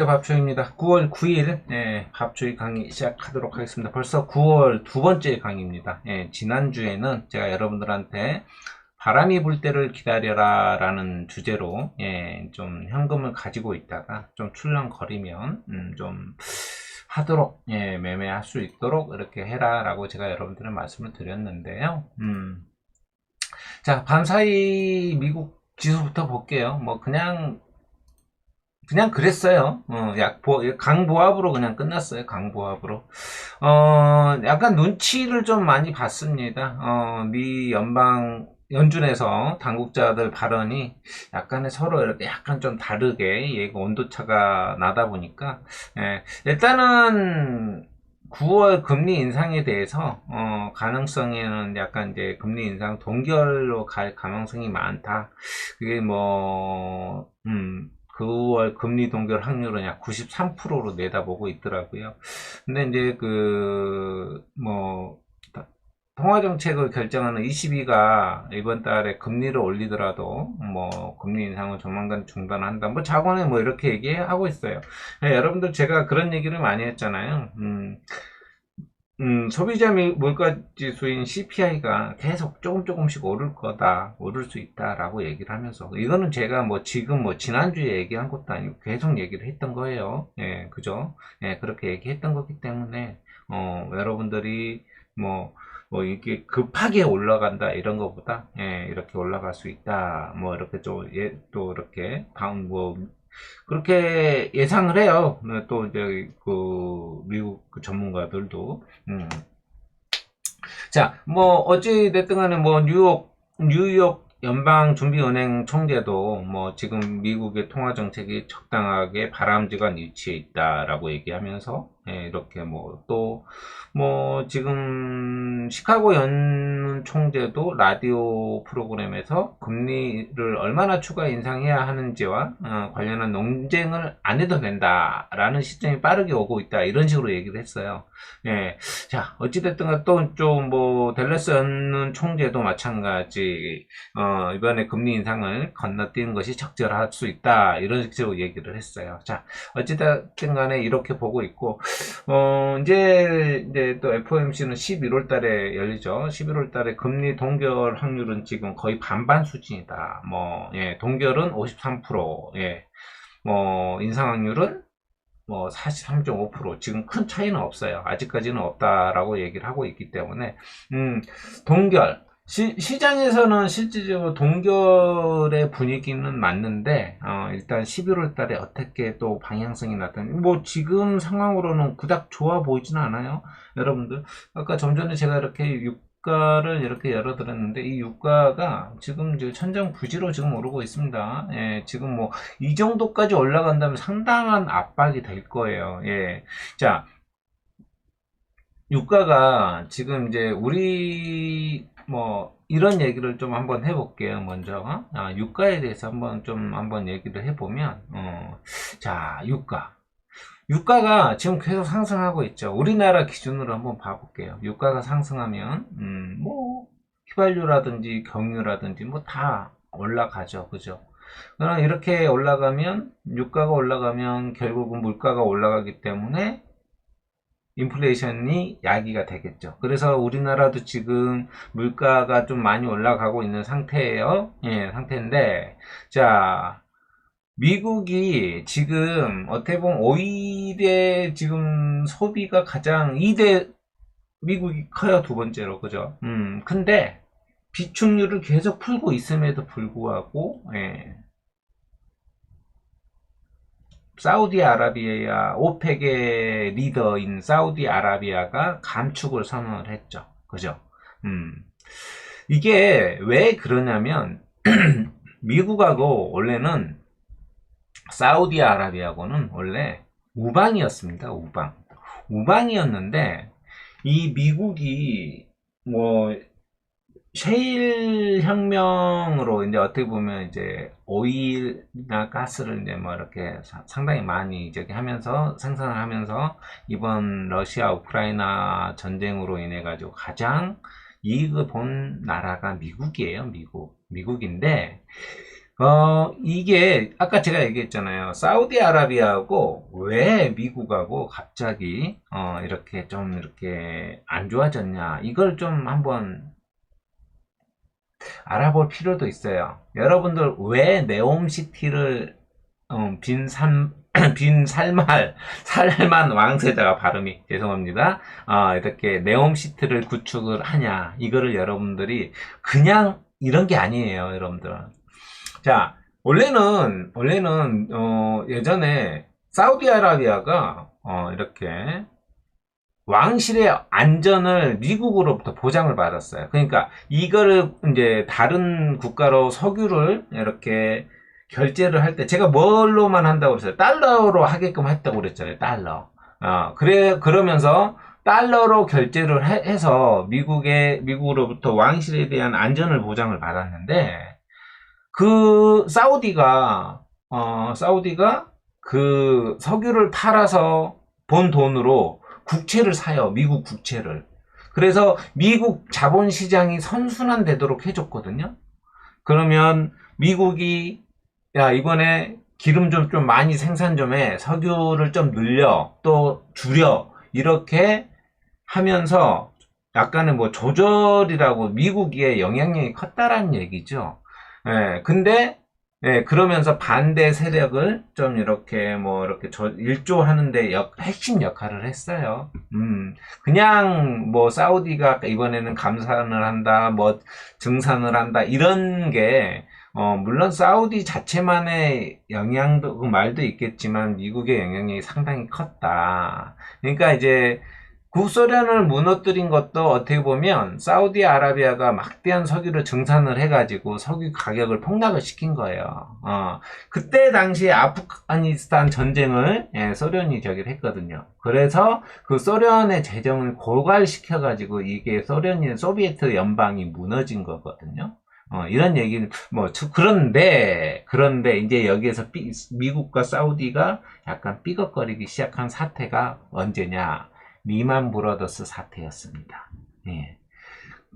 밥초입니다. 9월 9일 밥초이 강의 시작하도록 하겠습니다. 벌써 9월 두 번째 강의입니다. 지난주에는 제가 여러분들한테 바람이 불 때를 기다려라 라는 주제로 좀 현금을 가지고 있다가 좀 출렁거리면 좀 하도록 매매할 수 있도록 이렇게 해라 라고 제가 여러분들은 말씀을 드렸는데요. 자, 밤사이 미국 지수부터 볼게요. 뭐 그냥 그랬어요. 강보합으로 그냥 끝났어요. 강보합으로. 약간 눈치를 좀 많이 봤습니다. 미 연준에서 당국자들 발언이 약간의 서로 이렇게 약간 좀 다르게 얘가 온도차가 나다 보니까, 일단은 9월 금리 인상에 대해서, 가능성에는 약간 이제 금리 인상 동결로 갈 가능성이 많다. 그게 9월 금리 동결 확률은 약 93%로 내다보고 있더라고요. 근데 이제 통화정책을 결정하는 ECB가 이번 달에 금리를 올리더라도 금리 인상을 조만간 중단한다. 자관에 이렇게 얘기하고 있어요. 여러분들 제가 그런 얘기를 많이 했잖아요. 소비자 물가지수인 CPI가 계속 조금씩 오를 거다, 오를 수 있다라고 얘기를 하면서, 이거는 제가 지난주에 얘기한 것도 아니고 계속 얘기를 했던 거예요. 그죠? 그렇게 얘기했던 거기 때문에, 여러분들이 이게 급하게 올라간다, 이런 것보다, 이렇게 올라갈 수 있다, 이렇게 또 이렇게, 그렇게 예상을 해요. 또 이제 미국 전문가들도. 자, 어찌 됐든 간에 뉴욕 연방준비은행 총재도 지금 미국의 통화 정책이 적당하게 바람직한 위치에 있다라고 얘기하면서 이렇게 지금 시카고 연 총재도 라디오 프로그램에서 금리를 얼마나 추가 인상해야 하는지와 관련한 논쟁을 안 해도 된다라는 시점이 빠르게 오고 있다, 이런 식으로 얘기를 했어요. 자, 어찌됐든 또 댈러스 연 총재도 마찬가지, 이번에 금리 인상을 건너뛰는 것이 적절할 수 있다, 이런 식으로 얘기를 했어요. 자, 어찌됐든 간에 이렇게 보고 있고, 이제 또 FOMC는 11월 달에 열리죠. 11월 달에 금리 동결 확률은 지금 거의 반반 수준이다. 동결은 53%, 인상 확률은 43.5%. 지금 큰 차이는 없어요. 아직까지는 없다라고 얘기를 하고 있기 때문에, 동결. 시장에서는 실질적으로 동결의 분위기는 맞는데, 일단 11월 달에 어떻게 또 방향성이 지금 상황으로는 그닥 좋아 보이지는 않아요. 여러분들. 아까 좀 전에 제가 이렇게 유가를 이렇게 열어드렸는데, 이 유가가 지금 천정부지로 지금 오르고 있습니다. 지금 이 정도까지 올라간다면 상당한 압박이 될 거예요. 자, 유가가 지금 이제 이런 얘기를 좀 한번 해볼게요. 먼저 유가에 대해서 한번 얘기를 해보면, 자, 유가가 지금 계속 상승하고 있죠. 우리나라 기준으로 한번 봐볼게요. 유가가 상승하면 휘발유라든지 경유라든지 다 올라가죠. 그죠? 그러나 이렇게 유가가 올라가면 결국은 물가가 올라가기 때문에 인플레이션이 야기가 되겠죠. 그래서 우리나라도 지금 물가가 좀 많이 올라가고 있는 상태예요. 상태인데, 자, 미국이 지금 어떻게 보면 오일의 지금 소비가 가장 2대, 미국이 커요. 두 번째로. 그죠? 근데 비축률을 계속 풀고 있음에도 불구하고, 사우디아라비아, 오펙의 리더인 사우디아라비아가 감축을 선언을 했죠. 그죠? 이게 왜 그러냐면, 미국하고 원래는 사우디아라비아하고는 원래 우방이었습니다. 우방이었는데, 이 미국이 셰일 혁명으로 이제 어떻게 보면 이제 오일이나 가스를 이제 이렇게 상당히 많이 저기 하면서 생산을 하면서 이번 러시아 우크라이나 전쟁으로 인해 가지고 가장 이익을 본 나라가 미국이에요. 미국인데 이게, 아까 제가 얘기했잖아요. 사우디아라비아하고 왜 미국하고 갑자기, 이렇게 좀, 이렇게 안 좋아졌냐. 이걸 좀 한번 알아볼 필요도 있어요. 여러분들 왜 네옴시티를, 빈 살만 왕세자가 발음이, 죄송합니다. 이렇게 네옴시티를 구축을 하냐. 이거를 여러분들이 그냥 이런 게 아니에요, 여러분들. 자, 원래는, 예전에, 사우디아라비아가, 이렇게, 왕실의 안전을 미국으로부터 보장을 받았어요. 그러니까, 이거를, 이제, 다른 국가로 석유를, 이렇게, 결제를 할 때, 제가 뭘로만 한다고 그랬어요? 달러로 하게끔 했다고 그랬잖아요, 달러. 그러면서, 달러로 결제를 해서, 미국으로부터 왕실에 대한 안전을 보장을 받았는데, 사우디가 그 석유를 팔아서 번 돈으로 국채를 사요. 미국 국채를. 그래서 미국 자본시장이 선순환되도록 해줬거든요. 그러면 미국이, 야, 이번에 기름 좀 많이 생산 좀 해. 석유를 좀 늘려. 또 줄여. 이렇게 하면서 약간의 뭐 조절이라고 미국의 영향력이 컸다라는 얘기죠. 예, 근데, 예, 그러면서 반대 세력을 좀 이렇게 뭐 이렇게 일조하는데 핵심 역할을 했어요. 그냥 뭐 사우디가 이번에는 감산을 한다, 뭐 증산을 한다, 이런 게, 물론 사우디 자체만의 영향도, 그 말도 있겠지만 미국의 영향력이 상당히 컸다. 그러니까 이제 구소련을 무너뜨린 것도 어떻게 보면 사우디아라비아가 막대한 석유를 증산을 해가지고 석유 가격을 폭락을 시킨 거예요. 그때 당시에 아프가니스탄 전쟁을, 예, 소련이 저기를 했거든요. 그래서 그 소련의 재정을 고갈시켜가지고 이게 소비에트 연방이 무너진 거거든요. 이런 얘기는, 그런데, 이제 여기에서 미국과 사우디가 약간 삐걱거리기 시작한 사태가 언제냐? 리만 브라더스 사태였습니다. 예.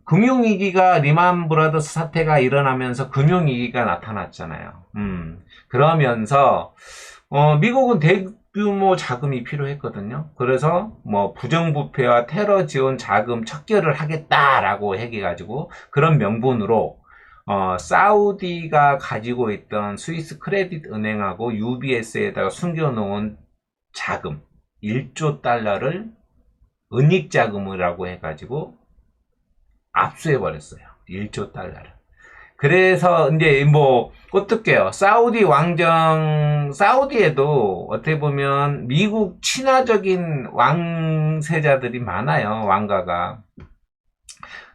금융위기가, 리만 브라더스 사태가 일어나면서 금융위기가 나타났잖아요. 그러면서, 미국은 대규모 자금이 필요했거든요. 그래서, 뭐, 부정부패와 테러 지원 자금 척결을 하겠다라고 해가지고, 그런 명분으로, 사우디가 가지고 있던 스위스 크레딧 은행하고 UBS에다가 숨겨놓은 자금, 1조 달러를 은닉자금이라고 해가지고 압수해버렸어요. 1조 달러를. 그래서 이제 뭐 어떡해요. 사우디에도 어떻게 보면 미국 친화적인 왕세자들이 많아요. 왕가가.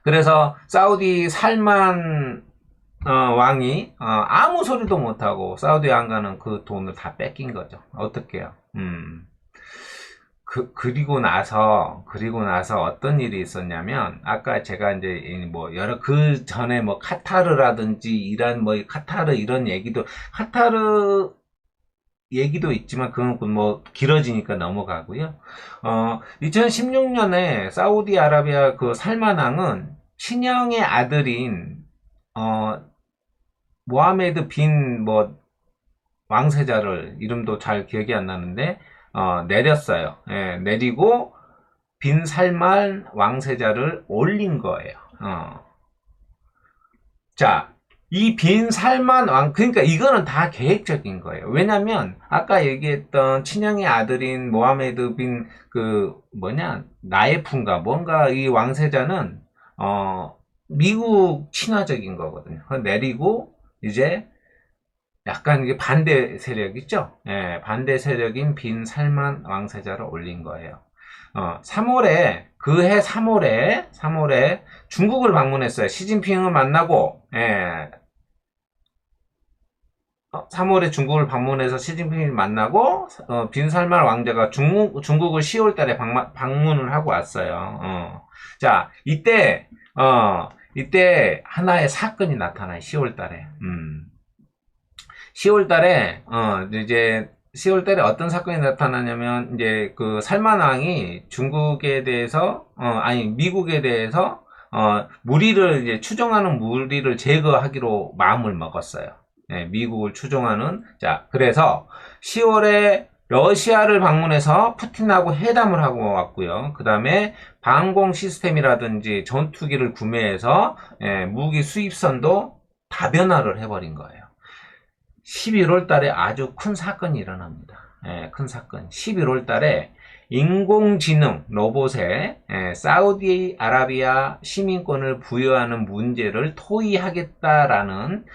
그래서 사우디 살만 왕이 아무 소리도 못하고 사우디 왕가는 그 돈을 다 뺏긴 거죠. 어떡해요. 그리고 나서 어떤 일이 있었냐면, 아까 제가 이제 뭐 그 전에 뭐 카타르라든지 이란 뭐 카타르 이런 카타르 얘기도 있지만 그건 뭐 길어지니까 넘어가고요. 2016년에 사우디아라비아 그 살만왕은 친형의 아들인 모하메드 빈 뭐 왕세자를, 이름도 잘 기억이 안 나는데, 내렸어요. 예, 내리고 빈 살만 왕세자를 올린 거예요. 자, 이 빈 살만 그러니까 이거는 다 계획적인 거예요. 왜냐면 아까 얘기했던 친형의 아들인 모하메드 빈 나예프인가 뭔가, 이 왕세자는 미국 친화적인 거거든요. 내리고 이제 약간 이게 반대 세력 있죠? 예, 반대 세력인 빈 살만 왕세자를 올린 거예요. 3월에 3월에 중국을 방문했어요. 시진핑을 만나고, 예, 3월에 중국을 방문해서 시진핑을 만나고, 빈 살만 왕자가 중국을 10월 달에 방문을 하고 왔어요. 자, 이때 하나의 사건이 나타나요. 10월 달에. 10월 달에, 이제, 10월 달에 어떤 사건이 나타나냐면, 이제, 그, 살만 왕이 중국에 대해서, 미국에 대해서, 이제, 추정하는 무리를 제거하기로 마음을 먹었어요. 예, 미국을 추종하는. 자, 그래서 10월에 러시아를 방문해서 푸틴하고 회담을 하고 왔고요. 그 다음에 방공 시스템이라든지 전투기를 구매해서 예, 무기 수입선도 다변화를 해버린 거예요. 11월 달에 아주 큰 사건이 일어납니다. 예, 큰 사건. 11월 달에 인공지능 로봇에 사우디아라비아 시민권을 부여하는 문제를 토의하겠다라는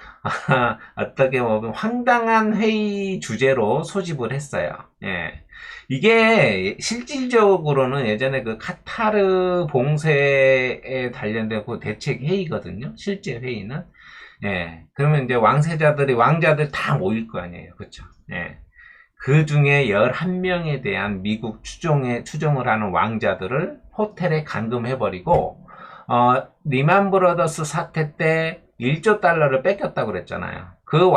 어떻게 보면 황당한 회의 주제로 소집을 했어요. 예. 이게 실질적으로는 예전에 그 카타르 봉쇄에 관련된 그 대책 회의거든요. 실제 회의는. 예. 그러면 이제 왕자들 다 모일 거 아니에요. 그쵸? 예. 그 중에 11명에 대한 미국 추종을 하는 왕자들을 호텔에 감금해버리고, 리만 브러더스 사태 때 1조 달러를 뺏겼다고 그랬잖아요. 그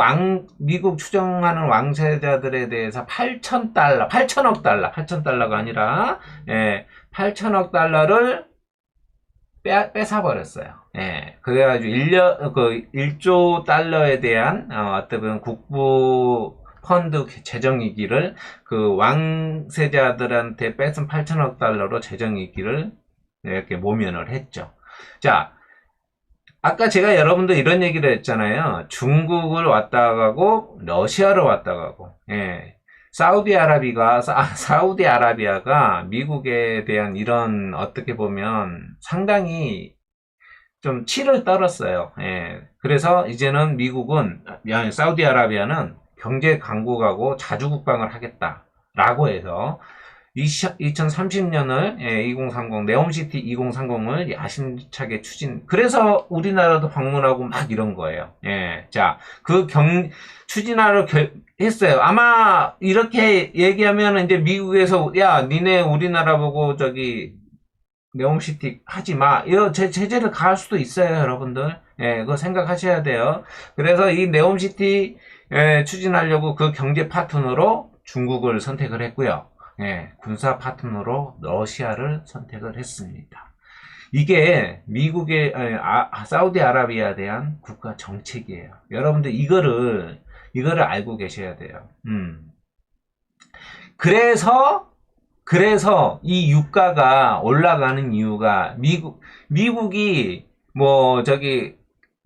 미국 추종하는 왕세자들에 대해서 8천억 달러가 아니라, 8천억 달러를 뺏어버렸어요. 예. 그래가지고 1조 달러에 대한, 어떻게 보면 국부 펀드 재정이기를 그 왕세자들한테 뺏은 8천억 달러로 재정이기를 이렇게 모면을 했죠. 자, 아까 제가 여러분들 이런 얘기를 했잖아요. 중국을 왔다 가고 러시아로 왔다 가고. 예. 사우디아라비아가 미국에 대한 이런 어떻게 보면 상당히 좀 치를 떨었어요. 예. 그래서 이제는 사우디아라비아는 경제 강국하고 자주 국방을 하겠다라고 해서 2030년을 2030 네옴시티 2030을 야심차게 그래서 우리나라도 방문하고 막 이런 거예요. 예. 자, 추진하러 했어요. 아마 이렇게 얘기하면 이제 미국에서 야, 니네 우리나라 보고 저기 네옴시티 하지 마. 이거 제재를 가할 수도 있어요, 여러분들. 예, 그거 생각하셔야 돼요. 그래서 이 네옴시티 추진하려고 그 경제 파트너로 중국을 선택을 했고요. 예, 군사 파트너로 러시아를 선택을 했습니다. 이게 미국의 사우디아라비아에 대한 국가 정책이에요. 여러분들 이거를 알고 계셔야 돼요. 그래서 이 유가가 올라가는 이유가 미국이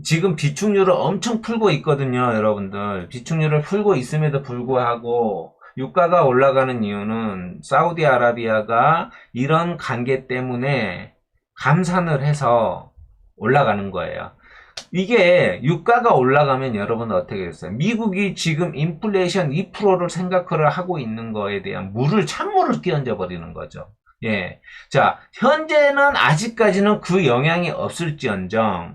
지금 비축률을 엄청 풀고 있거든요, 여러분들. 비축률을 풀고 있음에도 불구하고 유가가 올라가는 이유는 사우디아라비아가 이런 관계 때문에 감산을 해서 올라가는 거예요. 이게 유가가 올라가면 여러분은 어떻게 됐어요? 미국이 지금 인플레이션 2%를 생각을 하고 있는 거에 대한 찬물을 끼얹어 버리는 거죠. 예. 자, 현재는 아직까지는 그 영향이 없을지언정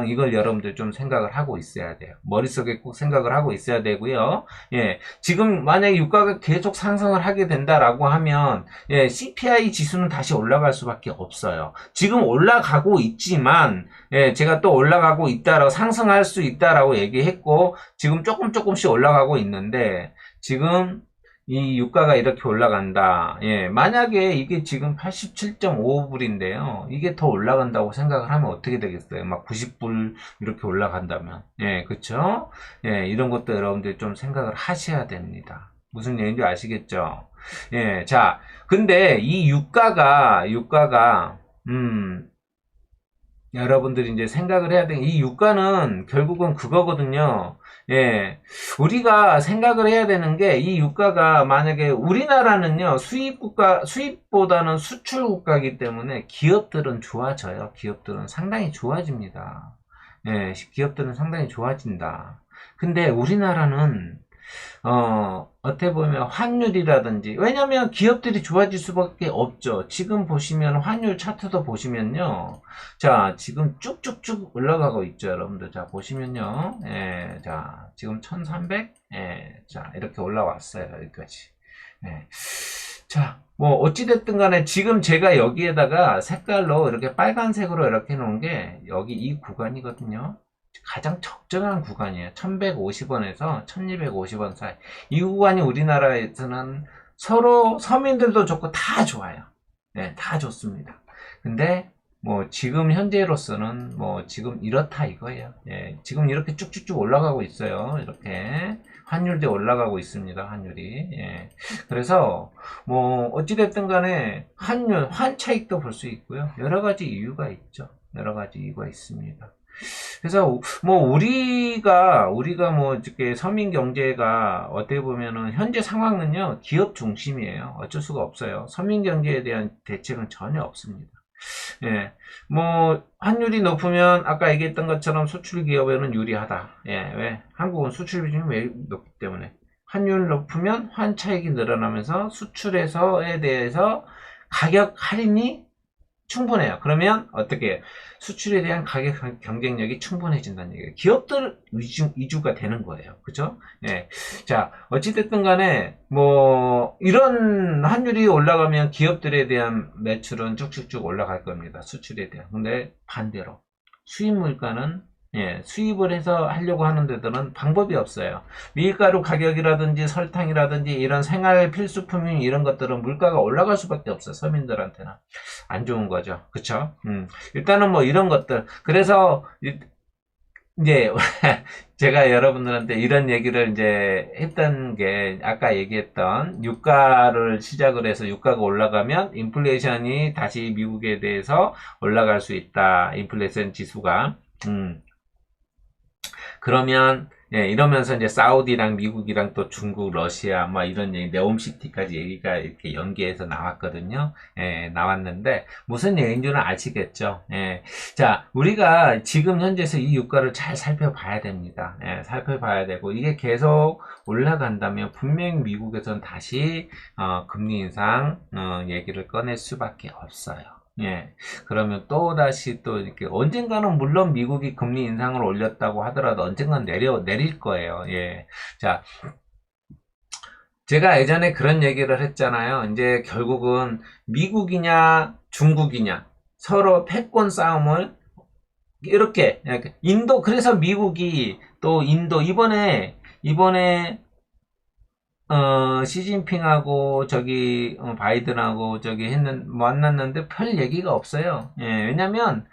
이걸 여러분들 좀 생각을 하고 있어야 돼요. 머릿속에 꼭 생각을 하고 있어야 되고요. 예. 지금 만약에 유가가 계속 상승을 하게 된다라고 하면 CPI 지수는 다시 올라갈 수밖에 없어요. 지금 올라가고 있지만 제가 또 올라가고 있다라고 상승할 수 있다라고 얘기했고 지금 조금씩 올라가고 있는데 지금 이 유가가 이렇게 올라간다. 예, 만약에 이게 지금 87.55불인데요. 이게 더 올라간다고 생각을 하면 어떻게 되겠어요? 막 90불 이렇게 올라간다면. 예, 그쵸? 예, 이런 것도 여러분들 좀 생각을 하셔야 됩니다. 무슨 얘기인지 아시겠죠? 예, 자, 근데 이 유가가, 여러분들이 이제 생각을 해야 되는 이 유가는 결국은 그거거든요. 예. 우리가 생각을 해야 되는 게 이 유가가 만약에 우리나라는요, 수입보다는 수출 국가이기 때문에 기업들은 좋아져요. 기업들은 상당히 좋아집니다. 예, 기업들은 상당히 좋아진다. 근데 우리나라는 어떻게 보면 환율이라든지, 왜냐면 기업들이 좋아질 수밖에 없죠. 지금 보시면 환율 차트도 보시면요. 자, 지금 쭉쭉쭉 올라가고 있죠, 여러분들. 자, 보시면요. 자, 지금 1300? 자, 이렇게 올라왔어요, 여기까지. 자, 뭐, 어찌됐든 간에 지금 제가 여기에다가 색깔로 이렇게 빨간색으로 이렇게 해놓은 게 여기 이 구간이거든요. 가장 적정한 구간이에요. 1150원에서 1250원 사이. 이 구간이 우리나라에서는 서로 서민들도 좋고 다 좋아요. 네, 다 좋습니다. 근데 뭐 지금 현재로서는 뭐 지금 이렇다 이거예요. 예, 지금 이렇게 쭉쭉쭉 올라가고 있어요. 이렇게 환율도 올라가고 있습니다. 환율이. 예. 그래서 뭐 어찌됐든 간에 환율 환차익도 볼 수 있고요. 여러 가지 이유가 있죠. 여러 가지 이유가 있습니다. 그래서 뭐 우리가 뭐 이렇게 서민 경제가 어떻게 보면은 현재 상황은요 기업 중심이에요. 어쩔 수가 없어요. 서민 경제에 대한 대책은 전혀 없습니다. 예, 뭐 환율이 높으면 아까 얘기했던 것처럼 수출 기업에는 유리하다. 예, 왜? 한국은 수출 비중이 왜 높기 때문에 환율 높으면 환차익이 늘어나면서 수출에서에 대해서 가격 할인이 충분해요. 그러면 어떻게 해요? 수출에 대한 가격 경쟁력이 충분해진다는 얘기예요. 기업들 위주가 되는 거예요. 그죠? 예. 자, 어찌됐든 간에, 뭐, 이런 환율이 올라가면 기업들에 대한 매출은 쭉쭉쭉 올라갈 겁니다. 수출에 대한. 근데 반대로. 수입 물가는 예, 수입을 해서 하려고 하는 데들은 방법이 없어요. 밀가루 가격이라든지 설탕이라든지 이런 생활 필수품인 이런 것들은 물가가 올라갈 수밖에 없어요. 서민들한테는. 안 좋은 거죠. 그쵸? 일단은 뭐 이런 것들. 그래서 이제 제가 여러분들한테 이런 얘기를 이제 했던 게 아까 얘기했던 유가를 시작을 해서 유가가 올라가면 인플레이션이 다시 미국에 대해서 올라갈 수 있다. 인플레이션 지수가. 그러면 예, 이러면서 이제 사우디랑 미국이랑 또 중국, 러시아 뭐 이런 얘기, 네옴시티까지 얘기가 이렇게 연계해서 나왔거든요. 예, 나왔는데 무슨 얘기인 줄은 아시겠죠? 예. 자, 우리가 지금 현재에서 이 유가를 잘 살펴봐야 됩니다. 예, 살펴봐야 되고 이게 계속 올라간다면 분명히 미국에서는 다시 금리 인상 얘기를 꺼낼 수밖에 없어요. 예. 그러면 또 다시 또 이렇게 언젠가는 물론 미국이 금리 인상을 올렸다고 하더라도 언젠가는 내릴 거예요. 예. 자, 제가 예전에 그런 얘기를 했잖아요. 이제 결국은 미국이냐 중국이냐 서로 패권 싸움을 이렇게 인도 그래서 미국이 또 인도 이번에 시진핑하고 저기 바이든하고 저기 만났는데 별 얘기가 없어요. 예, 왜냐면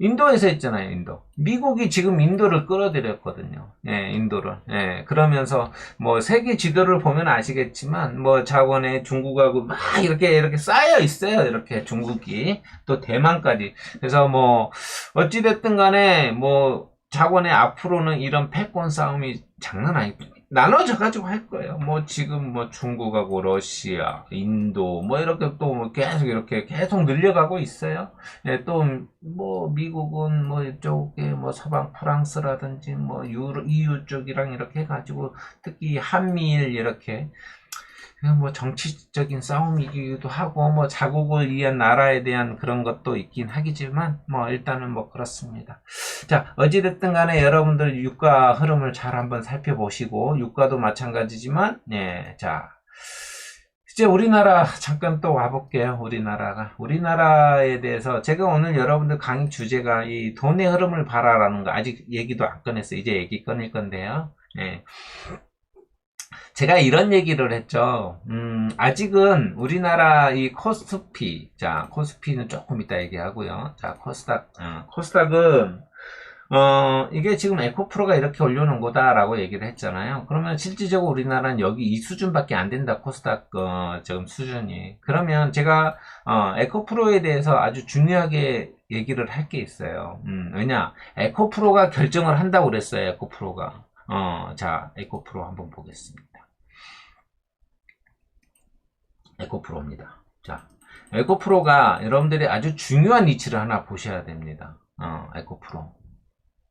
인도에서 했잖아요, 인도. 미국이 지금 인도를 끌어들였거든요. 예, 인도를. 예, 그러면서 뭐 세계 지도를 보면 아시겠지만 뭐 자원에 중국하고 막 이렇게 쌓여 있어요. 이렇게 중국이 또 대만까지. 그래서 뭐 어찌됐든 간에 뭐 자원의 앞으로는 이런 패권 싸움이 장난 아니고 나눠져 가지고 할 거예요. 뭐 지금 뭐 중국하고 러시아, 인도 뭐 이렇게 또 계속 이렇게 계속 늘려가고 있어요. 예, 또 뭐 미국은 뭐 이쪽에 뭐 서방 프랑스라든지 뭐 EU 쪽이랑 이렇게 해가지고 특히 한미일 이렇게 뭐 정치적인 싸움이기도 하고 뭐 자국을 위한 나라에 대한 그런 것도 있긴 하겠지만 뭐 일단은 뭐 그렇습니다. 자, 어찌됐든 간에 여러분들 유가 흐름을 잘 한번 살펴보시고 유가도 마찬가지지만 예, 자 이제 우리나라 잠깐 또 와볼게요. 우리나라에 대해서 제가 오늘 여러분들 강의 주제가 이 돈의 흐름을 봐라라는 거 아직 얘기도 안 꺼냈어요. 이제 얘기 꺼낼 건데요. 예. 제가 이런 얘기를 했죠. 아직은 우리나라 이 코스피, 자, 코스피는 조금 이따 얘기하고요. 자, 코스닥은, 이게 지금 에코프로가 이렇게 올려놓은 거다라고 얘기를 했잖아요. 그러면 실질적으로 우리나라는 여기 이 수준밖에 안 된다, 코스닥, 지금 수준이. 그러면 제가, 에코프로에 대해서 아주 중요하게 얘기를 할 게 있어요. 왜냐, 에코프로가 결정을 한다고 그랬어요, 에코프로가. 자, 에코프로 한번 보겠습니다. 에코프로입니다. 자, 에코프로가 여러분들이 아주 중요한 위치를 하나 보셔야 됩니다. 에코프로.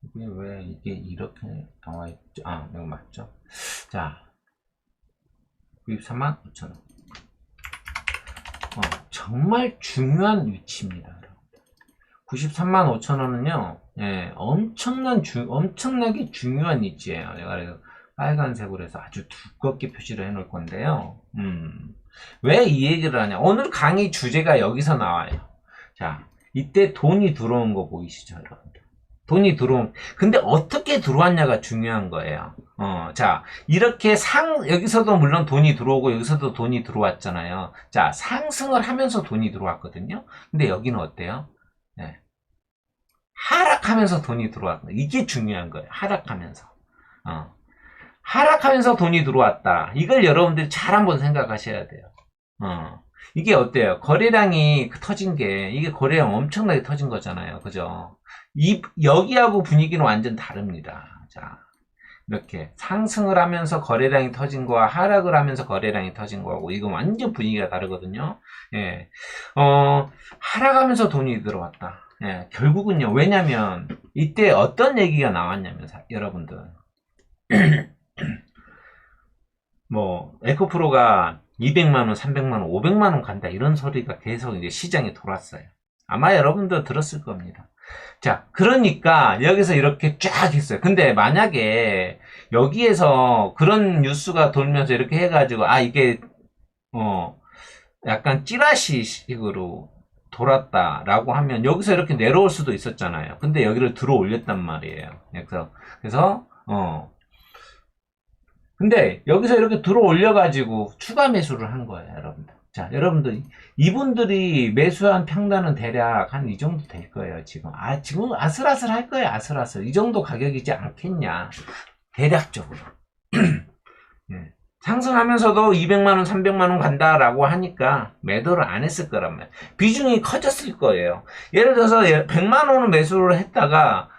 이게 왜 이게 이렇게 나와 있죠? 아, 이거 맞죠? 자, 93만 5천원. 정말 중요한 위치입니다. 93만 5천원은요, 예, 엄청나게 중요한 위치예요. 내가 빨간색으로 해서 아주 두껍게 표시를 해 놓을 건데요. 왜 이 얘기를 하냐? 오늘 강의 주제가 여기서 나와요. 자, 이때 돈이 들어온 거 보이시죠, 여러분들? 돈이 근데 어떻게 들어왔냐가 중요한 거예요. 자, 이렇게 여기서도 물론 돈이 들어오고 여기서도 돈이 들어왔잖아요. 자, 상승을 하면서 돈이 들어왔거든요. 근데 여기는 어때요? 예. 하락하면서 돈이 들어왔다. 이게 중요한 거예요. 하락하면서. 하락하면서 돈이 들어왔다. 이걸 여러분들이 잘 한번 생각하셔야 돼요. 이게 어때요? 거래량이 터진 게, 이게 거래량 엄청나게 터진 거잖아요. 그죠? 여기하고 분위기는 완전 다릅니다. 자, 이렇게 상승을 하면서 거래량이 터진 거와 하락을 하면서 거래량이 터진 거하고, 이거 완전 분위기가 다르거든요. 예. 하락하면서 돈이 들어왔다. 예, 결국은요. 왜냐면, 이때 어떤 얘기가 나왔냐면, 여러분들. 뭐, 에코프로가 200만원, 300만원, 500만원 간다. 이런 소리가 계속 이제 시장에 돌았어요. 아마 여러분도 들었을 겁니다. 자, 그러니까 여기서 이렇게 쫙 했어요. 근데 만약에 여기에서 그런 뉴스가 돌면서 이렇게 해가지고, 이게, 약간 찌라시식으로 돌았다라고 하면 여기서 이렇게 내려올 수도 있었잖아요. 근데 여기를 들어 올렸단 말이에요. 그래서, 근데 여기서 이렇게 들어 올려가지고 추가 매수를 한 거예요, 여러분들. 자, 여러분들, 이분들이 매수한 평단은 대략 한 이 정도 될 거예요, 지금. 지금 아슬아슬 할 거예요, 아슬아슬. 이 정도 가격이지 않겠냐. 대략적으로. 예. 상승하면서도 200만원, 300만원 간다라고 하니까 매도를 안 했을 거란 말이에요. 비중이 커졌을 거예요. 예를 들어서 100만원을 매수를 했다가,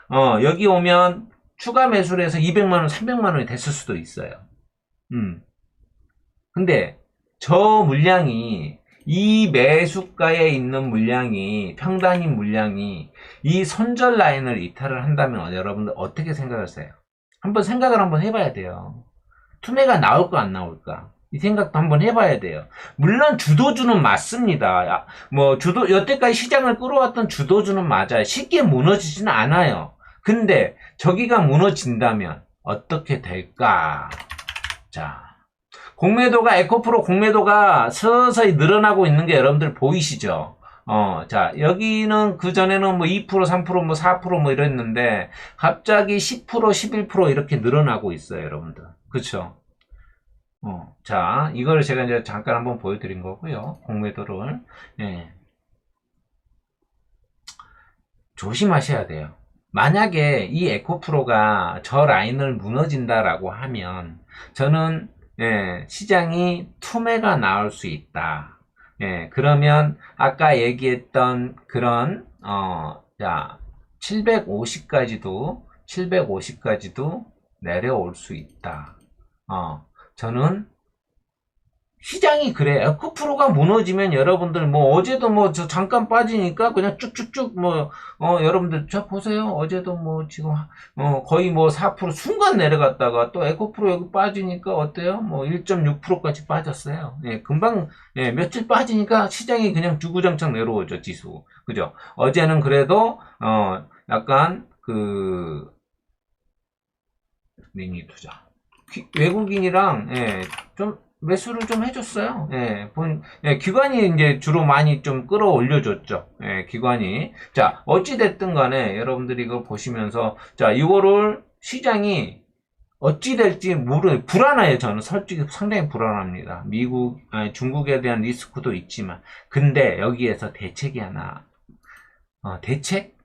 여기 오면 추가 매수를 해서 200만원, 300만원이 됐을 수도 있어요. 근데 저 물량이 이 매수가에 있는 물량이 평단인 물량이 이 손절 라인을 이탈을 한다면 여러분들 어떻게 생각하세요? 한번 생각을 한번 해봐야 돼요. 투매가 나올까 안 나올까 이 생각도 한번 해봐야 돼요. 물론 주도주는 맞습니다. 여태까지 시장을 끌어왔던 주도주는 맞아요. 쉽게 무너지지는 않아요. 근데 저기가 무너진다면 어떻게 될까? 자, 에코프로 공매도가 서서히 늘어나고 있는 게 여러분들 보이시죠? 자, 여기는 그전에는 2%, 3%, 4% 이랬는데, 갑자기 10%, 11% 이렇게 늘어나고 있어요, 여러분들. 그쵸? 자, 이걸 제가 이제 잠깐 한번 보여드린 거고요. 공매도를. 예. 조심하셔야 돼요. 만약에 이 에코프로가 저 라인을 무너진다라고 하면, 저는 시장이 투매가 나올 수 있다. 그러면 아까 얘기했던 그런 자 750까지도 내려올 수 있다. 저는 시장이 그래. 에코프로가 무너지면 여러분들 어제도 저 잠깐 빠지니까 그냥 쭉쭉쭉 여러분들 저 보세요. 어제도 지금 거의 4% 순간 내려갔다가 또 에코프로 여기 빠지니까 어때요? 1.6%까지 빠졌어요. 금방 며칠 빠지니까 시장이 그냥 주구장창 내려오죠, 지수. 그죠? 어제는 그래도 약간 미니 투자 외국인이랑 좀 매수를 좀 해줬어요. 기관이 이제 주로 많이 좀 끌어올려줬죠. 기관이. 자, 어찌됐든 간에 여러분들이 이거 보시면서, 자, 이거를 시장이 어찌 될지 불안해요. 저는 솔직히 상당히 불안합니다. 중국에 대한 리스크도 있지만. 근데 여기에서 대책이 하나,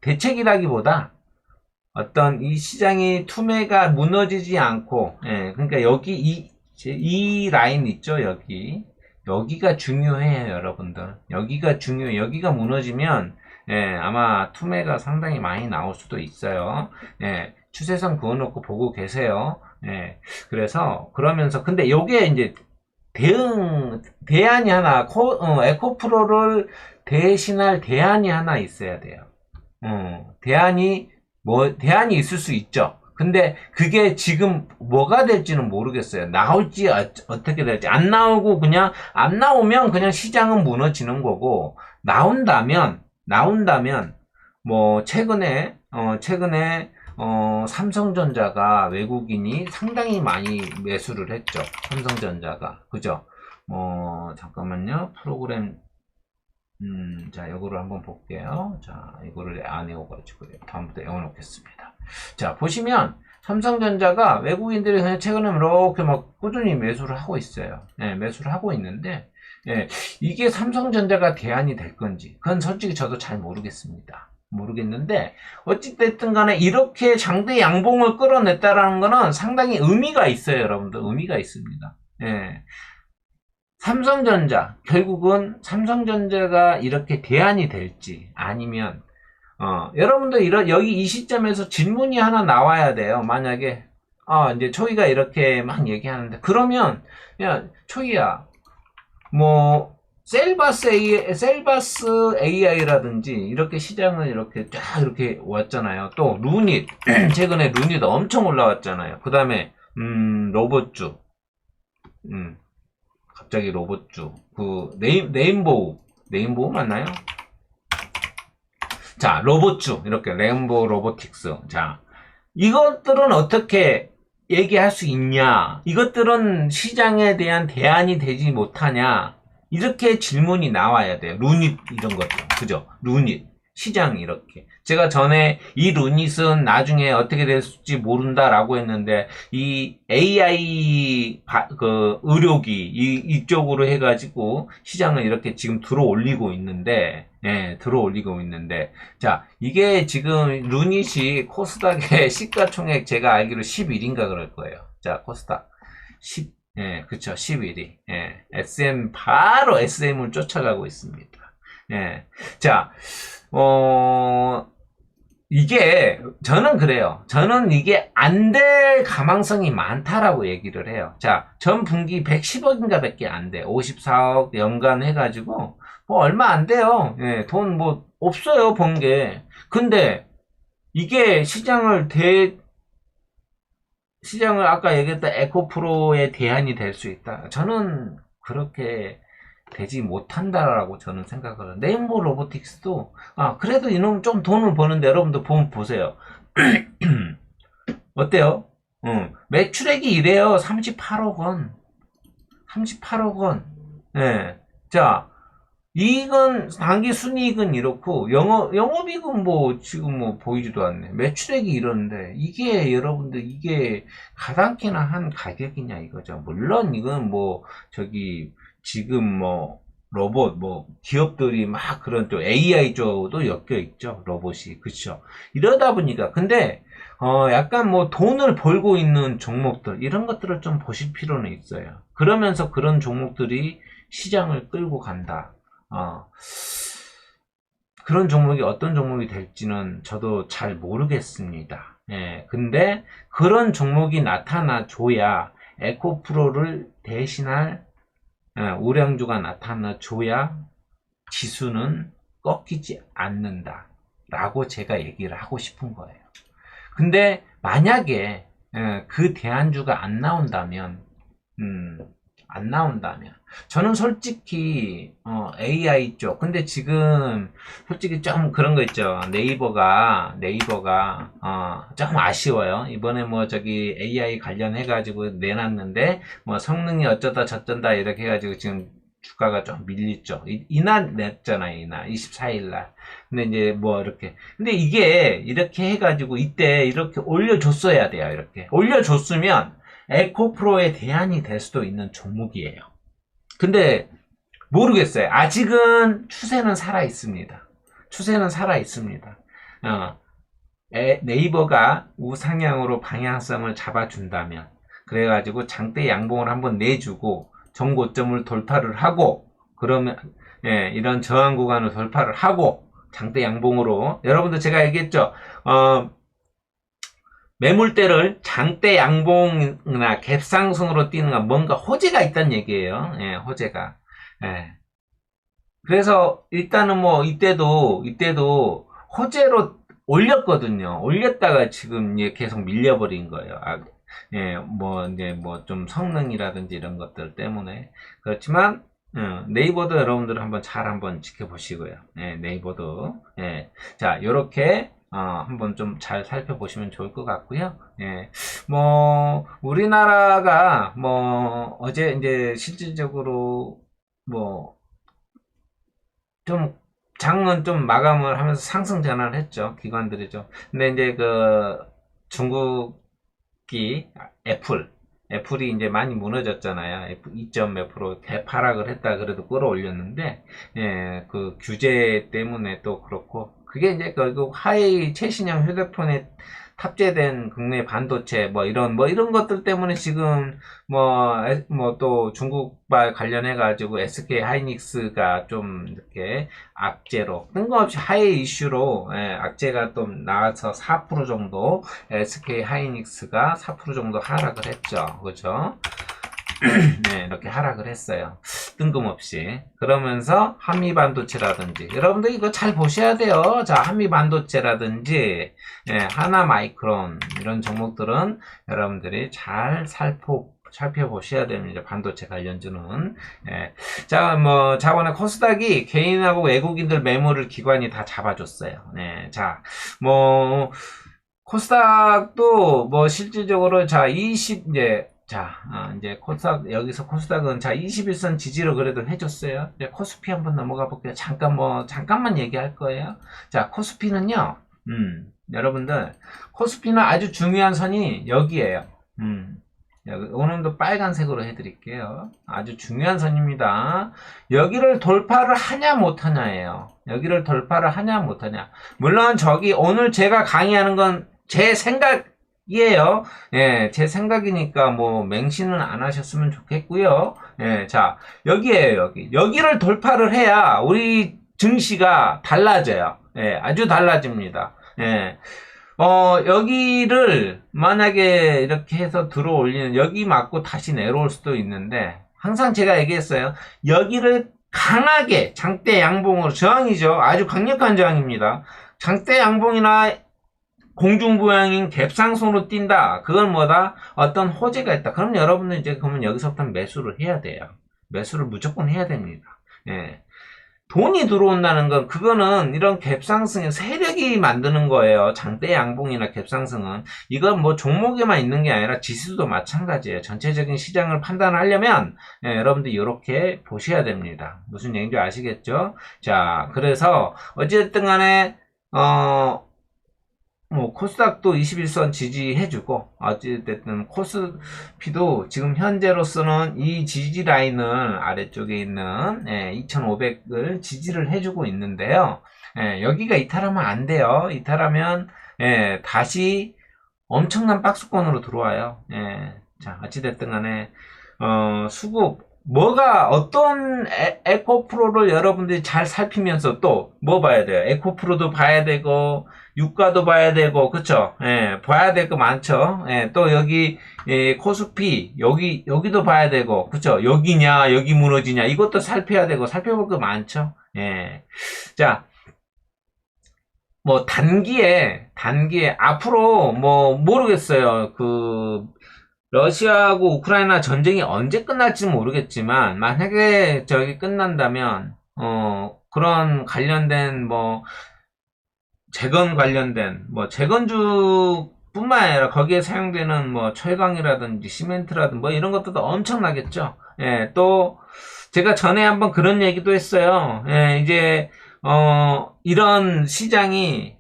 대책이라기보다 어떤 이 시장이 투매가 무너지지 않고, 그러니까 여기 이 라인 있죠, 여기가 중요해요, 여러분들. 여기가 중요해요. 여기가 무너지면, 아마 투매가 상당히 많이 나올 수도 있어요. 추세선 그어놓고 보고 계세요. 그래서, 그러면서, 근데 요게 이제, 대안이 하나, 에코프로를 대신할 대안이 하나 있어야 돼요. 대안이 있을 수 있죠. 근데 그게 지금 뭐가 될지는 모르겠어요. 나올지 어떻게 될지. 안 나오면 그냥 시장은 무너지는 거고, 나온다면 최근에 삼성전자가 외국인이 상당히 많이 매수를 했죠. 삼성전자가. 그죠? 잠깐만요. 프로그램 자, 이거를 한번 볼게요. 자, 이거를 안 외워가지고 다음부터 외워놓겠습니다. 자, 보시면 삼성전자가 외국인들이 그냥 최근에 이렇게 꾸준히 매수를 하고 있어요. 매수를 하고 있는데, 이게 삼성전자가 대안이 될 건지, 그건 솔직히 저도 잘 모르겠습니다. 모르겠는데, 어찌됐든 간에 이렇게 장대 양봉을 끌어냈다라는 거는 상당히 의미가 있어요, 여러분들. 의미가 있습니다. 예. 삼성전자, 결국은 삼성전자가 이렇게 대안이 될지, 아니면, 여러분들 여기 이 시점에서 질문이 하나 나와야 돼요. 만약에, 이제 초이가 이렇게 막 얘기하는데, 그러면, 야, 초이야, 뭐, 셀바스 AI라든지, 이렇게 시장을 이렇게 쫙 이렇게 왔잖아요. 또, 루닛, 최근에 루닛 엄청 올라왔잖아요. 그 다음에, 로봇주, 갑자기 로봇주, 네임보우 맞나요? 자, 로봇주, 이렇게, 레인보우 로보틱스. 자, 이것들은 어떻게 얘기할 수 있냐? 이것들은 시장에 대한 대안이 되지 못하냐? 이렇게 질문이 나와야 돼요. 루닛, 이런 것들. 그죠? 루닛. 시장, 이렇게. 제가 전에 이 루닛은 나중에 어떻게 될지 모른다라고 했는데, 이 AI, 의료기, 이쪽으로 해가지고 시장을 이렇게 지금 들어 올리고 있는데, 예, 들어 올리고 있는데, 자, 이게 지금 루닛이 코스닥의 시가총액 제가 알기로 11인가 그럴 거예요. 자, 코스닥. 10, 예, 그쵸. 11위. 예, 바로 SM을 쫓아가고 있습니다. 예. 자, 저는 그래요. 저는 이게 안 될 가망성이 많다라고 얘기를 해요. 자, 전 분기 110억인가 밖에 안 돼. 54억 연간 해가지고, 뭐 얼마 안 돼요. 예, 돈 뭐 없어요, 번 게. 근데 이게 시장을 아까 얘기했던 에코프로의 대안이 될 수 있다. 저는 그렇게 되지 못한다라고 저는 생각을 해요. 네임보 로보틱스도, 그래도 이놈 좀 돈을 버는데 여러분들 보세요. 어때요? 매출액이 이래요. 38억 원. 38억 원. 예. 자, 이익은, 당기 순이익은 이렇고, 영업이익은 뭐, 지금 뭐, 보이지도 않네. 매출액이 이러는데, 이게 가당키나 한 가격이냐, 이거죠. 물론, 이건 뭐, 지금 뭐, 로봇, 뭐, 기업들이 막 그런 또 AI 쪽도 엮여 있죠. 로봇이. 그쵸. 이러다 보니까. 근데, 약간 뭐, 돈을 벌고 있는 종목들, 이런 것들을 좀 보실 필요는 있어요. 그러면서 그런 종목들이 시장을 끌고 간다. 그런 종목이 어떤 종목이 될지는 저도 잘 모르겠습니다. 예, 근데 그런 종목이 나타나줘야 에코프로를 대신할 우량주가 나타나줘야 지수는 꺾이지 않는다 라고 제가 얘기를 하고 싶은 거예요. 근데 만약에 그 대안주가 안 나온다면 저는 솔직히 AI 쪽 근데 지금 솔직히 좀 그런 거 있죠. 네이버가 좀 아쉬워요. 이번에 뭐 AI 관련해 가지고 내놨는데 뭐 성능이 어쩌다 저쩐다 이렇게 해 가지고 지금 주가가 좀 밀리죠. 이날 냈잖아요. 이날 24일 날. 근데 이제 뭐 이렇게 근데 이게 이렇게 해 가지고 이때 이렇게 올려줬어야 돼요. 이렇게 올려줬으면 에코프로의 대안이 될 수도 있는 종목이에요. 근데 모르겠어요. 아직은 추세는 살아 있습니다. 추세는 살아 있습니다. 네이버가 우상향으로 방향성을 잡아준다면 그래가지고 장대 양봉을 한번 내주고 정고점을 돌파를 하고 그러면 이런 저항 구간을 돌파를 하고 장대 양봉으로 여러분들 제가 얘기했죠. 매물대를 장대 양봉이나 갭상승으로 뛰는 건 뭔가 호재가 있다는 얘기예요. 예, 호재가. 예. 그래서 일단은 뭐 이때도 호재로 올렸거든요. 올렸다가 지금 이제 계속 밀려버린 거예요. 예, 뭐 이제 뭐 좀 성능이라든지 이런 것들 때문에 그렇지만 네이버도 여러분들 한번 지켜보시고요. 예, 네이버도 자 요렇게 한번 좀 잘 살펴보시면 좋을 것 같고요. 예, 뭐 우리나라가 뭐 어제 이제 실질적으로 뭐 좀 장은 좀 마감을 하면서 상승 전환을 했죠. 기관들이 좀. 근데 이제 중국이 애플이 이제 많이 무너졌잖아요. 2점 몇 프로 대파락을 했다 그래도 끌어올렸는데 그 규제 때문에 또 그렇고 그게 이제 결국 하웨이 최신형 휴대폰에 탑재된 국내 반도체 뭐 이런 것들 때문에 지금 뭐 또 중국발 관련해 가지고 SK 하이닉스가 좀 이렇게 악재로 뜬금없이 하이 이슈로 악재가 좀 나와서 4% 정도 SK 하이닉스가 4% 정도 하락을 했죠. 그죠? 네, 이렇게 하락을 했어요. 뜬금없이. 그러면서 한미반도체라든지 여러분들 이거 잘 보셔야 돼요. 자, 한미반도체라든지 하나마이크론 이런 종목들은 여러분들이 잘 살펴보셔야 됩니다. 반도체 관련주는. 자, 뭐 자본의 코스닥이 개인하고 외국인들 매물을 기관이 다 잡아줬어요. 네, 자, 뭐 코스닥도 뭐 실질적으로 자 20 이제 여기서 코스닥은 자 21선 지지로 그래도 해줬어요. 이제 코스피 한번 넘어가 볼게요. 잠깐만 얘기할 거예요. 자, 코스피는요, 여러분들, 코스피는 아주 중요한 선이 여기에요. 오늘도 빨간색으로 해드릴게요. 아주 중요한 선입니다. 여기를 돌파를 하냐 못하냐예요. 여기를 돌파를 하냐 못하냐. 물론 오늘 제가 강의하는 건 제 생각이에요. 예, 제 생각이니까 뭐 맹신은 안 하셨으면 좋겠고요. 예, 자, 여기에요, 여기를 돌파를 해야 우리 증시가 달라져요. 예, 아주 달라집니다. 예. 여기를 만약에 이렇게 해서 들어올리는 여기 맞고 다시 내려올 수도 있는데 항상 제가 얘기했어요. 여기를 강하게 장대 양봉으로 저항이죠. 아주 강력한 저항입니다. 장대 양봉이나 공중부양인 갭상승으로 뛴다. 그건 뭐다? 어떤 호재가 있다. 그럼 여러분들 이제 그러면 여기서부터 매수를 해야 돼요. 매수를 무조건 해야 됩니다. 예. 돈이 들어온다는 건 그거는 이런 갭상승의 세력이 만드는 거예요. 장대 양봉이나 갭상승은 이건 뭐 종목에만 있는 게 아니라 지수도 마찬가지예요. 전체적인 시장을 판단하려면 여러분들 이렇게 보셔야 됩니다. 무슨 얘기인지 아시겠죠? 자, 그래서 어쨌든 간에 뭐 코스닥도 21선 지지해주고 어찌됐든 코스피도 지금 현재로서는 이 지지 라인을 아래쪽에 있는 2500을 지지를 해주고 있는데요. 여기가 이탈하면 안 돼요. 이탈하면 다시 엄청난 박스권으로 들어와요. 자, 어찌됐든 간에 수급 어떤 에코프로를 여러분들이 잘 살피면서 또 뭐 봐야 돼요? 에코프로도 봐야 되고 유가도 봐야 되고 그쵸? 봐야 될 거 많죠. 또 여기 코스피 여기도 봐야 되고 그쵸? 여기냐 여기 무너지냐 이것도 살펴야 되고 살펴볼 거 많죠. 자, 뭐 단기에 앞으로 뭐 모르겠어요. 러시아하고 우크라이나 전쟁이 언제 끝날지는 모르겠지만 만약에 저기 끝난다면 그런 관련된 재건 관련된 재건주뿐만 아니라 거기에 사용되는 철강이라든지 시멘트라든지 이런 것들도 엄청나겠죠. 또 제가 전에 한번 그런 얘기도 했어요. 이제 이런 시장이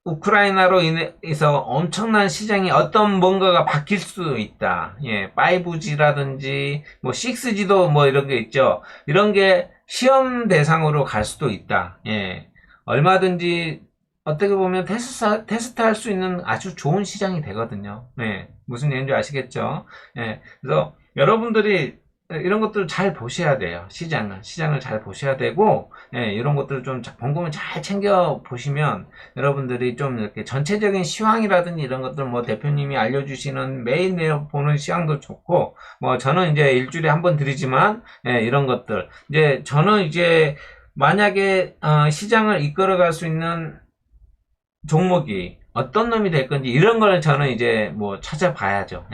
우크라이나로 인해서 엄청난 시장이 어떤 뭔가가 바뀔 수 있다. 5G라든지 6G도 이런 게 있죠. 이런 게 시험 대상으로 갈 수도 있다. 얼마든지 어떻게 보면 테스트 할 수 있는 아주 좋은 시장이 되거든요. 무슨 얘기인지 아시겠죠? 그래서 여러분들이 이런 것들을 잘 보셔야 돼요. 시장을 잘 보셔야 되고, 이런 것들을 좀 곰곰이 잘 챙겨 보시면 여러분들이 좀 이렇게 전체적인 시황이라든지 이런 것들 대표님이 알려주시는 매일매일 보는 시황도 좋고, 저는 이제 일주일에 한 번 드리지만, 이런 것들. 이제 저는 이제 만약에, 시장을 이끌어갈 수 있는 종목이 어떤 놈이 될 건지 이런 걸 저는 이제 찾아봐야죠.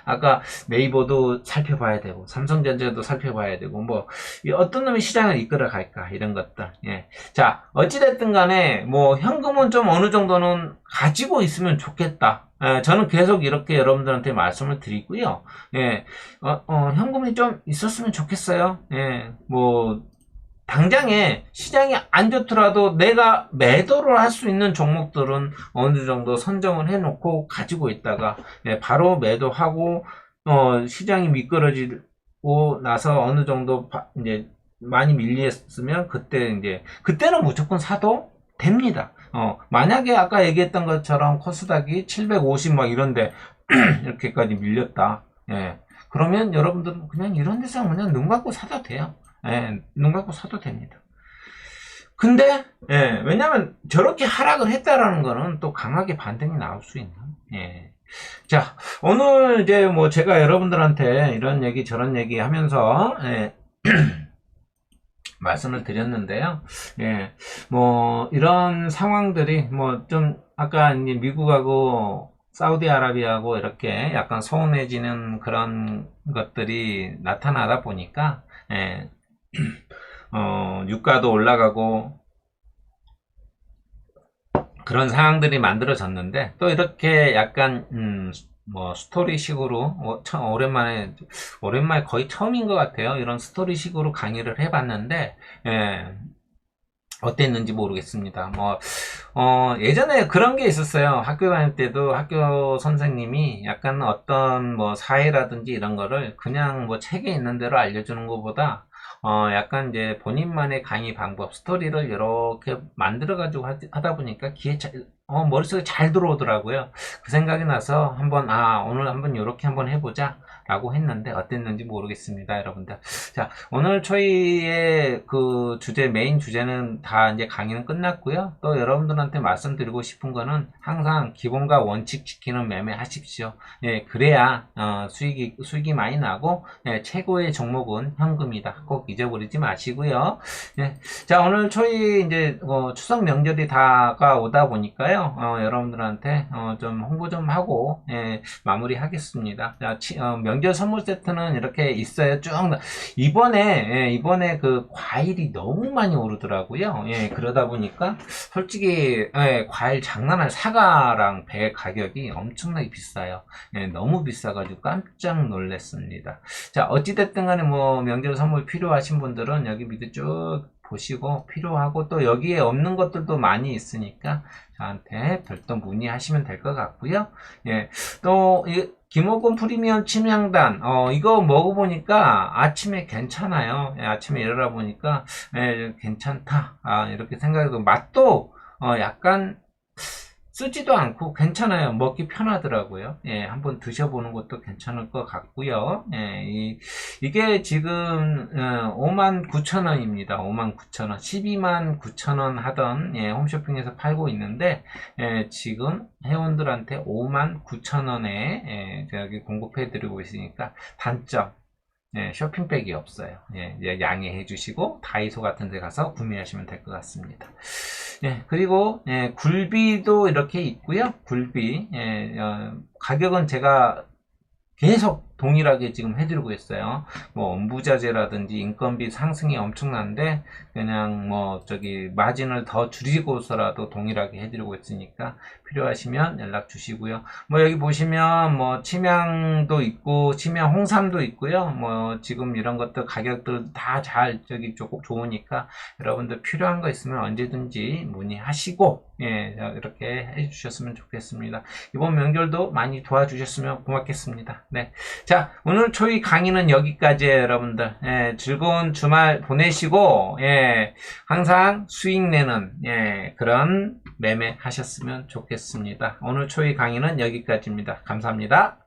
아까 네이버도 살펴봐야 되고 삼성전자도 살펴봐야 되고 어떤 놈이 시장을 이끌어 갈까 이런 것들. 자, 어찌됐든 간에 현금은 좀 어느 정도는 가지고 있으면 좋겠다. 저는 계속 이렇게 여러분들한테 말씀을 드리고요. 현금이 좀 있었으면 좋겠어요. 당장에 시장이 안 좋더라도 내가 매도를 할 수 있는 종목들은 어느 정도 선정을 해놓고 가지고 있다가 바로 매도하고 시장이 미끄러지고 나서 어느 정도 이제 많이 밀렸으면 그때는 무조건 사도 됩니다. 만약에 아까 얘기했던 것처럼 코스닥이 750 막 이런데 이렇게까지 밀렸다. 예. 그러면 여러분들은 그냥 이런 데서 그냥 눈 감고 사도 돼요. 예, 눈 감고 사도 됩니다. 근데 예, 왜냐면 저렇게 하락을 했다라는 거는 또 강하게 반등이 나올 수 있는. 예. 자, 오늘 이제 뭐 제가 여러분들한테 이런 얘기 저런 얘기 하면서 예, 말씀을 드렸는데요. 예, 뭐 이런 상황들이 뭐 좀 아까 이제 미국하고 사우디아라비아하고 이렇게 약간 소원해지는 그런 것들이 나타나다 보니까 예, 유가도 올라가고 그런 상황들이 만들어졌는데 또 이렇게 약간 뭐 스토리식으로 오랜만에 거의 처음인 것 같아요. 이런 스토리식으로 강의를 해봤는데 예, 어땠는지 모르겠습니다. 뭐 예전에 그런 게 있었어요. 학교 다닐 때도 학교 선생님이 약간 어떤 뭐 사회라든지 이런 거를 그냥 뭐 책에 있는 대로 알려주는 것보다 약간 이제 본인만의 강의 방법, 스토리를 이렇게 만들어가지고 하다 보니까 머릿속에 잘 들어오더라고요. 그 생각이 나서 오늘 한번 이렇게 한번 해보자. 라고 했는데 어땠는지 모르겠습니다, 여러분들. 자, 오늘 저희의 그 메인 주제는 다 이제 강의는 끝났고요. 또 여러분들한테 말씀드리고 싶은 거는 항상 기본과 원칙 지키는 매매 하십시오. 예, 그래야, 수익이 많이 나고, 예, 최고의 종목은 현금이다. 꼭 잊어버리지 마시고요. 예, 자, 오늘 저희 이제, 추석 명절이 다가오다 보니까요, 여러분들한테, 좀 홍보 좀 하고, 예, 마무리 하겠습니다. 자, 명절 선물 세트는 이렇게 있어요. 쭉. 이번에 그 과일이 너무 많이 오르더라고요. 예, 그러다 보니까 솔직히 예, 과일 장난할 사과랑 배 가격이 엄청나게 비싸요. 예, 너무 비싸가지고 깜짝 놀랐습니다. 자, 어찌됐든 간에 뭐 명절 선물 필요하신 분들은 여기 밑에 쭉 보시고 필요하고 또 여기에 없는 것들도 많이 있으니까 저한테 별도 문의하시면 될 것 같고요. 예, 또 김호곤 프리미엄 침향단 이거 먹어보니까 아침에 괜찮아요. 예, 아침에 일어나 보니까 예, 괜찮다 이렇게 생각해도 맛도 약간 쓰지도 않고 괜찮아요. 먹기 편하더라고요. 예, 한번 드셔보는 것도 괜찮을 것 같고요. 예, 이게 지금 59,000원입니다. 59,000원 129,000원 하던 예, 홈쇼핑에서 팔고 있는데 예, 지금 회원들한테 59,000원에 예, 저기 공급해드리고 있으니까 단점 예, 쇼핑백이 없어요. 예, 양해해 주시고 다이소 같은 데 가서 구매하시면 될 것 같습니다. 예, 그리고 예, 굴비도 이렇게 있고요. 굴비 예, 가격은 제가 계속 동일하게 지금 해드리고 있어요. 뭐 엄부자재라든지 인건비 상승이 엄청난데 그냥 뭐 마진을 더 줄이고서라도 동일하게 해드리고 있으니까 필요하시면 연락 주시고요. 뭐 여기 보시면 뭐 침향도 있고 침향 홍삼도 있고요. 뭐 지금 이런 것들 가격들 다 조금 좋으니까 여러분들 필요한 거 있으면 언제든지 문의하시고 예, 이렇게 해주셨으면 좋겠습니다. 이번 명절도 많이 도와주셨으면 고맙겠습니다. 네. 자, 오늘 초이 강의는 여기까지예요, 여러분들. 예, 즐거운 주말 보내시고, 예, 항상 수익 내는, 예, 그런 매매 하셨으면 좋겠습니다. 오늘 초이 강의는 여기까지입니다. 감사합니다.